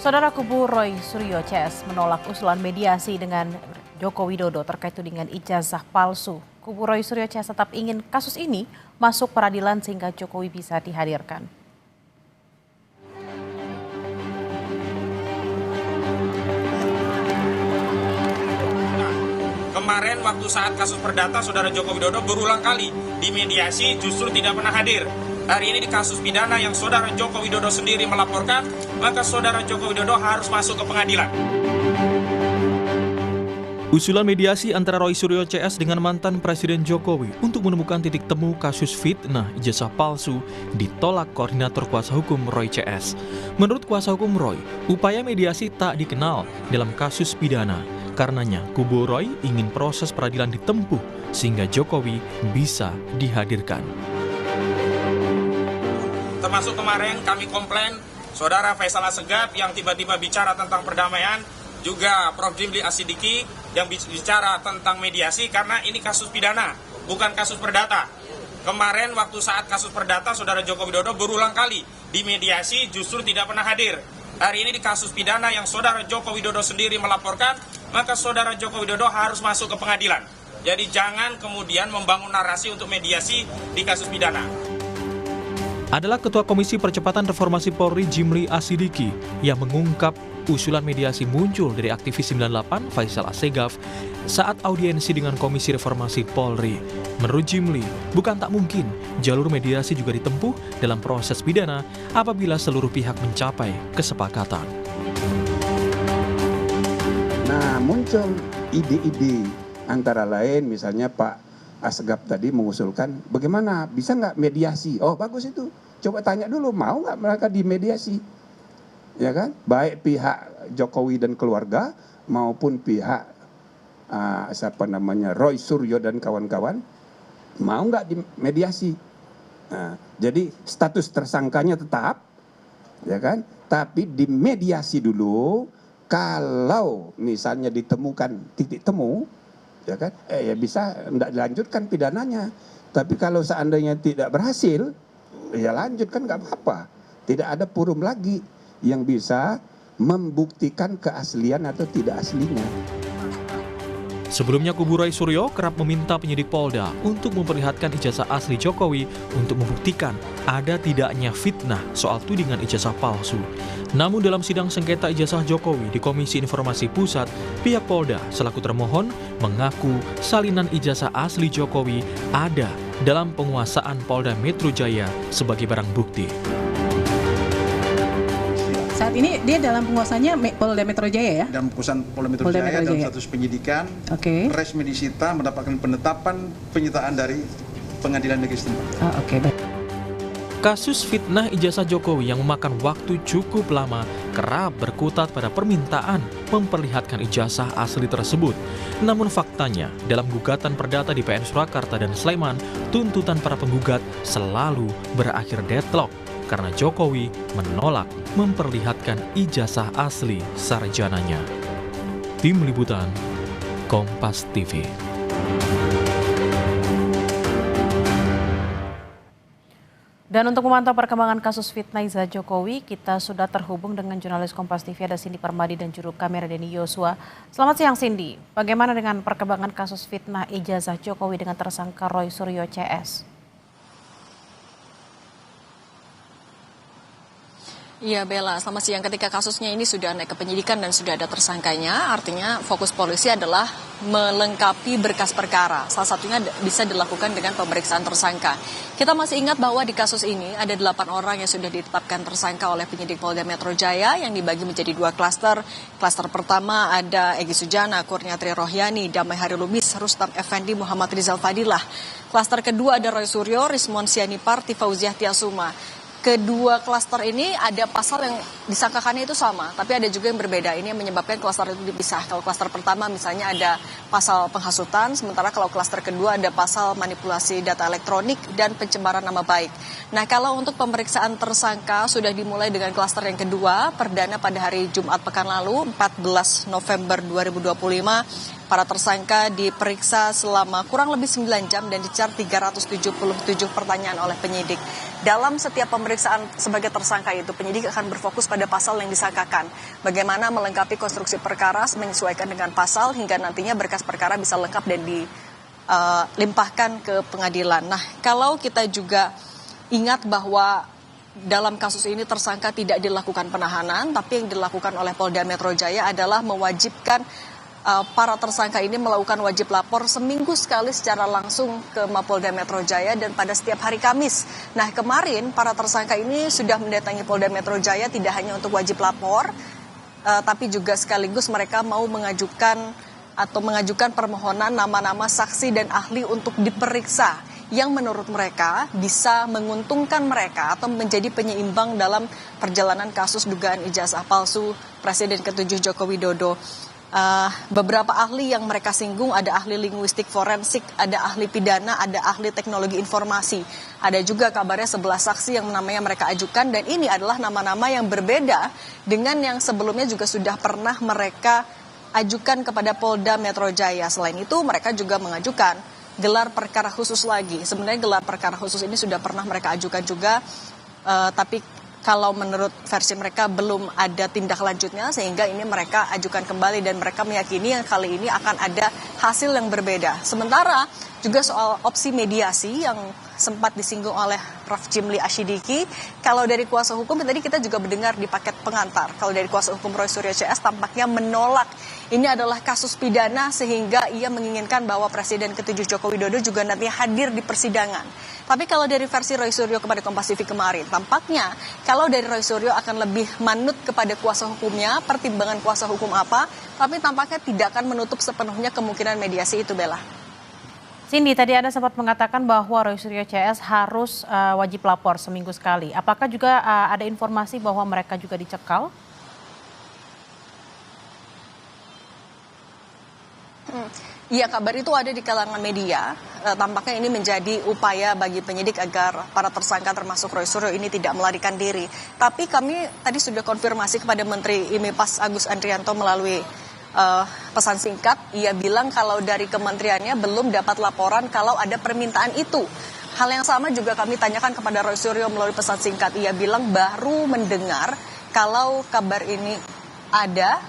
Saudara kubu Roy Suryo CS menolak usulan mediasi dengan Joko Widodo terkait tudingan ijazah palsu. Kubu Roy Suryo CS tetap ingin kasus ini masuk peradilan sehingga Jokowi bisa dihadirkan. Kemarin waktu saat kasus perdata saudara Joko Widodo berulang kali dimediasi justru tidak pernah hadir. Hari ini di kasus pidana yang saudara Joko Widodo sendiri melaporkan, maka saudara Joko Widodo harus masuk ke pengadilan. Usulan mediasi antara Roy Suryo CS dengan mantan Presiden Jokowi untuk menemukan titik temu kasus fitnah ijazah palsu ditolak koordinator kuasa hukum Roy CS. Menurut kuasa hukum Roy, upaya mediasi tak dikenal dalam kasus pidana. Karenanya, kubu Roy ingin proses peradilan ditempuh sehingga Jokowi bisa dihadirkan. Termasuk kemarin kami komplain saudara Faisal Assegaf yang tiba-tiba bicara tentang perdamaian, juga Prof. Jimli Asidiki yang bicara tentang mediasi karena ini kasus pidana, bukan kasus perdata. Kemarin waktu saat kasus perdata saudara Joko Widodo berulang kali dimediasi justru tidak pernah hadir. Hari ini di kasus pidana yang saudara Joko Widodo sendiri melaporkan, maka saudara Joko Widodo harus masuk ke pengadilan. Jadi jangan kemudian membangun narasi untuk mediasi di kasus pidana. Adalah Ketua Komisi Percepatan Reformasi Polri Jimli Asidiki yang mengungkap usulan mediasi muncul dari aktivis 98 Faisal Assegaf saat audiensi dengan Komisi Reformasi Polri. Menurut Jimli, bukan tak mungkin jalur mediasi juga ditempuh dalam proses pidana apabila seluruh pihak mencapai kesepakatan. Nah, muncul ide-ide antara lain misalnya Pak Assegaf tadi mengusulkan bagaimana bisa nggak mediasi? Oh bagus itu, coba tanya dulu mau nggak mereka dimediasi, ya kan? Baik pihak Jokowi dan keluarga maupun pihak Roy Suryo dan kawan-kawan mau nggak dimediasi? Nah, jadi status tersangkanya tetap, ya kan? Tapi dimediasi dulu. Kalau misalnya ditemukan titik temu, ya kan, ya bisa tidak dilanjutkan pidananya. Tapi kalau seandainya tidak berhasil, ya lanjutkan nggak apa-apa. Tidak ada forum lagi yang bisa membuktikan keaslian atau tidak aslinya. Sebelumnya kubu Roy Suryo kerap meminta penyidik Polda untuk memperlihatkan ijazah asli Jokowi untuk membuktikan ada tidaknya fitnah soal tudingan ijazah palsu. Namun dalam sidang sengketa ijazah Jokowi di Komisi Informasi Pusat, pihak Polda selaku termohon mengaku salinan ijazah asli Jokowi ada dalam penguasaan Polda Metro Jaya sebagai barang bukti. Saat ini dia dalam penguasanya Polda Metro Jaya ya? Dalam penguasaan Polda Metro Jaya dalam status penyidikan, resmi disita mendapatkan penetapan penyitaan dari pengadilan negeri setempat. Baik. Kasus fitnah ijazah Jokowi yang memakan waktu cukup lama kerap berkutat pada permintaan memperlihatkan ijazah asli tersebut. Namun faktanya, dalam gugatan perdata di PN Surakarta dan Sleman, tuntutan para penggugat selalu berakhir deadlock karena Jokowi menolak memperlihatkan ijazah asli sarjananya. Tim Liputan, Kompas TV. Dan untuk memantau perkembangan kasus fitnah ijazah Jokowi, kita sudah terhubung dengan jurnalis Kompas TV ada Cindy Permadi dan juru kamera Denny Yosua. Selamat siang Cindy, bagaimana dengan perkembangan kasus fitnah ijazah Jokowi dengan tersangka Roy Suryo CS? Iya Bella, selamat siang. Ketika kasusnya ini sudah naik ke penyidikan dan sudah ada tersangkanya, artinya fokus polisi adalah melengkapi berkas perkara. Salah satunya bisa dilakukan dengan pemeriksaan tersangka. Kita masih ingat bahwa di kasus ini ada 8 orang yang sudah ditetapkan tersangka oleh penyidik Polda Metro Jaya yang dibagi menjadi 2 klaster. Klaster pertama ada Egy Sujana, Kurniatri Rohyani, Damai Hari Lubis, Rustam Effendi, Muhammad Rizal Fadilah. Klaster kedua ada Roy Suryo, Rismon Sianipar, Tifauziah Tiasuma. Kedua klaster ini ada pasal yang disangkakannya itu sama, tapi ada juga yang berbeda. Ini yang menyebabkan klaster itu dipisah. Kalau klaster pertama misalnya ada pasal penghasutan, sementara kalau klaster kedua ada pasal manipulasi data elektronik dan pencemaran nama baik. Nah, kalau untuk pemeriksaan tersangka sudah dimulai dengan klaster yang kedua, perdana pada hari Jumat pekan lalu, 14 November 2025. Para tersangka diperiksa selama kurang lebih 9 jam dan dicar 377 pertanyaan oleh penyidik. Dalam setiap pemeriksaan sebagai tersangka itu, penyidik akan berfokus pada pasal yang disangkakan. Bagaimana melengkapi konstruksi perkara menyesuaikan dengan pasal hingga nantinya berkas perkara bisa lengkap dan dilimpahkan ke pengadilan. Nah, kalau kita juga ingat bahwa dalam kasus ini tersangka tidak dilakukan penahanan, tapi yang dilakukan oleh Polda Metro Jaya adalah mewajibkan para tersangka ini melakukan wajib lapor seminggu sekali secara langsung ke Mapolda Metro Jaya dan pada setiap hari Kamis. Nah, kemarin para tersangka ini sudah mendatangi Polda Metro Jaya tidak hanya untuk wajib lapor, tapi juga sekaligus mereka mau mengajukan permohonan nama-nama saksi dan ahli untuk diperiksa yang menurut mereka bisa menguntungkan mereka atau menjadi penyeimbang dalam perjalanan kasus dugaan ijazah palsu Presiden ke-7 Joko Widodo. Beberapa ahli yang mereka singgung, ada ahli linguistik forensik, ada ahli pidana, ada ahli teknologi informasi. Ada juga kabarnya 11 saksi yang namanya mereka ajukan, dan ini adalah nama-nama yang berbeda dengan yang sebelumnya juga sudah pernah mereka ajukan kepada Polda Metro Jaya. Selain itu mereka juga mengajukan gelar perkara khusus lagi. Sebenarnya gelar perkara khusus ini sudah pernah mereka ajukan juga, tapi kalau menurut versi mereka belum ada tindak lanjutnya sehingga ini mereka ajukan kembali dan mereka meyakini yang kali ini akan ada hasil yang berbeda. Sementara juga soal opsi mediasi yang sempat disinggung oleh Prof. Jimli Asyidiki, kalau dari kuasa hukum tadi kita juga mendengar di paket pengantar, kalau dari kuasa hukum Roy Suryo CS tampaknya menolak ini adalah kasus pidana sehingga ia menginginkan bahwa Presiden ke-7 Joko Widodo juga nantinya hadir di persidangan. Tapi kalau dari versi Roy Suryo kepada Kompas TV kemarin, tampaknya kalau dari Roy Suryo akan lebih manut kepada kuasa hukumnya, pertimbangan kuasa hukum apa, tapi tampaknya tidak akan menutup sepenuhnya kemungkinan mediasi itu, Bella. Cindy, tadi Anda sempat mengatakan bahwa Roy Suryo CS harus wajib lapor seminggu sekali. Apakah juga ada informasi bahwa mereka juga dicekal? Iya, kabar itu ada di kalangan media. Tampaknya ini menjadi upaya bagi penyidik agar para tersangka termasuk Roy Suryo ini tidak melarikan diri. Tapi kami tadi sudah konfirmasi kepada Menteri IMIPAS Agus Andrianto melalui pesan singkat. Ia bilang kalau dari kementeriannya belum dapat laporan kalau ada permintaan itu. Hal yang sama juga kami tanyakan kepada Roy Suryo melalui pesan singkat. Ia bilang baru mendengar kalau kabar ini ada.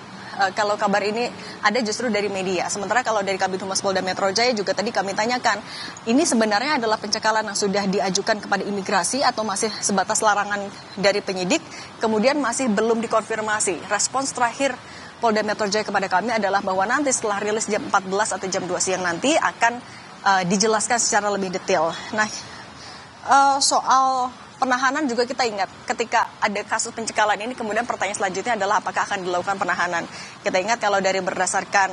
Kalau kabar ini ada justru dari media. Sementara kalau dari Kabid Humas Polda Metro Jaya juga tadi kami tanyakan, ini sebenarnya adalah pencekalan yang sudah diajukan kepada imigrasi atau masih sebatas larangan dari penyidik, kemudian masih belum dikonfirmasi. Respons terakhir Polda Metro Jaya kepada kami adalah bahwa nanti setelah rilis jam 14 atau jam 2 siang nanti akan dijelaskan secara lebih detail. Nah, soal penahanan juga kita ingat ketika ada kasus pencekalan ini, kemudian pertanyaan selanjutnya adalah apakah akan dilakukan penahanan. Kita ingat kalau dari berdasarkan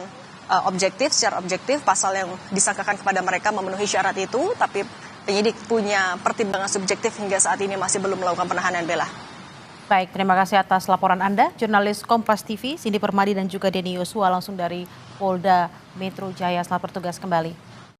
secara objektif pasal yang disangkakan kepada mereka memenuhi syarat itu, tapi penyidik punya pertimbangan subjektif hingga saat ini masih belum melakukan penahanan, Bella. Baik, terima kasih atas laporan Anda, jurnalis Kompas TV, Cindy Permadi dan juga Denny Yosua langsung dari Polda Metro Jaya. Selamat bertugas kembali.